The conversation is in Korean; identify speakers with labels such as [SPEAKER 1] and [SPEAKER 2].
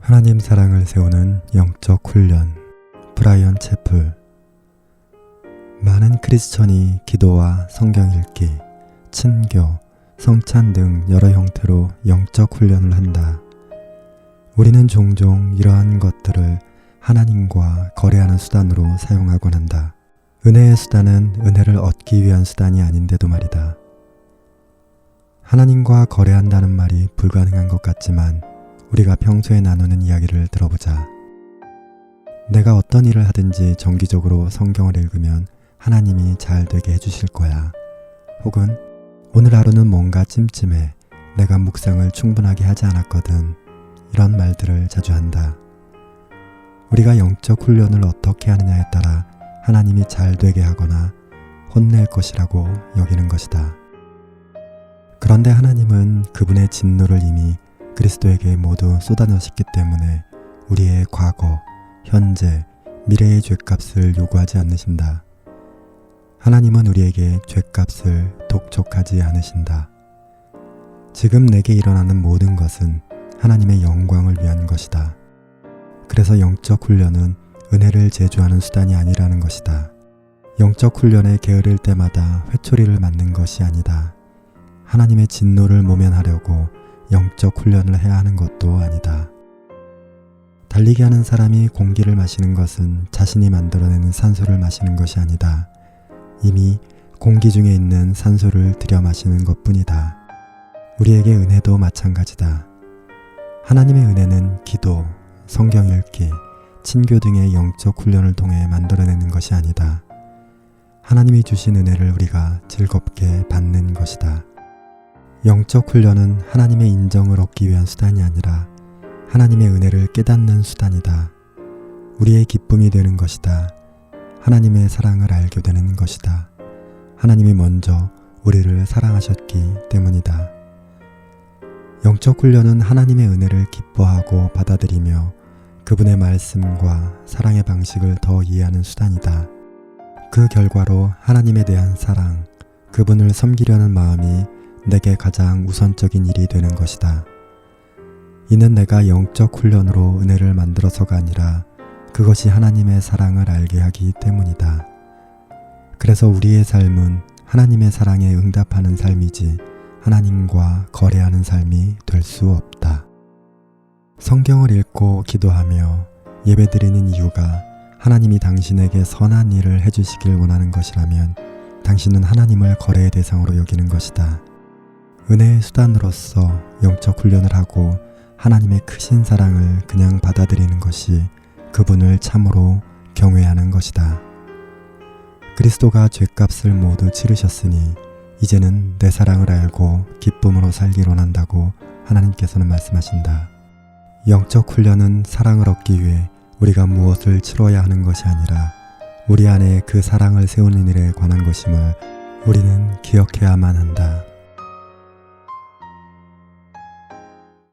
[SPEAKER 1] 하나님 사랑을 세우는 영적 훈련. 브라이언 채플. 많은 크리스천이 기도와 성경 읽기, 친교, 성찬 등 여러 형태로 영적 훈련을 한다. 우리는 종종 이러한 것들을 하나님과 거래하는 수단으로 사용하곤 한다. 은혜의 수단은 은혜를 얻기 위한 수단이 아닌데도 말이다. 하나님과 거래한다는 말이 불가능한 것 같지만 우리가 평소에 나누는 이야기를 들어보자. 내가 어떤 일을 하든지 정기적으로 성경을 읽으면 하나님이 잘 되게 해주실 거야. 혹은 오늘 하루는 뭔가 찜찜해. 내가 묵상을 충분하게 하지 않았거든. 이런 말들을 자주 한다. 우리가 영적 훈련을 어떻게 하느냐에 따라 하나님이 잘 되게 하거나 혼낼 것이라고 여기는 것이다. 그런데 하나님은 그분의 진노를 이미 그리스도에게 모두 쏟아넣으셨기 때문에 우리의 과거, 현재, 미래의 죗값을 요구하지 않으신다. 하나님은 우리에게 죗값을 독촉하지 않으신다. 지금 내게 일어나는 모든 것은 하나님의 영광을 위한 것이다. 그래서 영적 훈련은 은혜를 제조하는 수단이 아니라는 것이다. 영적 훈련에 게으를 때마다 회초리를 맞는 것이 아니다. 하나님의 진노를 모면하려고 영적 훈련을 해야 하는 것도 아니다. 달리기 하는 사람이 공기를 마시는 것은 자신이 만들어내는 산소를 마시는 것이 아니다. 이미 공기 중에 있는 산소를 들여 마시는 것뿐이다. 우리에게 은혜도 마찬가지다. 하나님의 은혜는 기도, 성경 읽기, 친교 등의 영적 훈련을 통해 만들어내는 것이 아니다. 하나님이 주신 은혜를 우리가 즐겁게 받는 것이다. 영적 훈련은 하나님의 인정을 얻기 위한 수단이 아니라 하나님의 은혜를 깨닫는 수단이다. 우리의 기쁨이 되는 것이다. 하나님의 사랑을 알게 되는 것이다. 하나님이 먼저 우리를 사랑하셨기 때문이다. 영적 훈련은 하나님의 은혜를 기뻐하고 받아들이며 그분의 말씀과 사랑의 방식을 더 이해하는 수단이다. 그 결과로 하나님에 대한 사랑, 그분을 섬기려는 마음이 내게 가장 우선적인 일이 되는 것이다. 이는 내가 영적 훈련으로 은혜를 만들어서가 아니라 그것이 하나님의 사랑을 알게 하기 때문이다. 그래서 우리의 삶은 하나님의 사랑에 응답하는 삶이지 하나님과 거래하는 삶이 될 수 없다. 성경을 읽고 기도하며 예배드리는 이유가 하나님이 당신에게 선한 일을 해주시길 원하는 것이라면 당신은 하나님을 거래의 대상으로 여기는 것이다. 은혜의 수단으로서 영적 훈련을 하고 하나님의 크신 사랑을 그냥 받아들이는 것이 그분을 참으로 경외하는 것이다. 그리스도가 죗값을 모두 치르셨으니 이제는 내 사랑을 알고 기쁨으로 살기를 원한다고 하나님께서는 말씀하신다. 영적 훈련은 사랑을 얻기 위해 우리가 무엇을 치러야 하는 것이 아니라 우리 안에 그 사랑을 세우는 일에 관한 것임을 우리는 기억해야만 한다.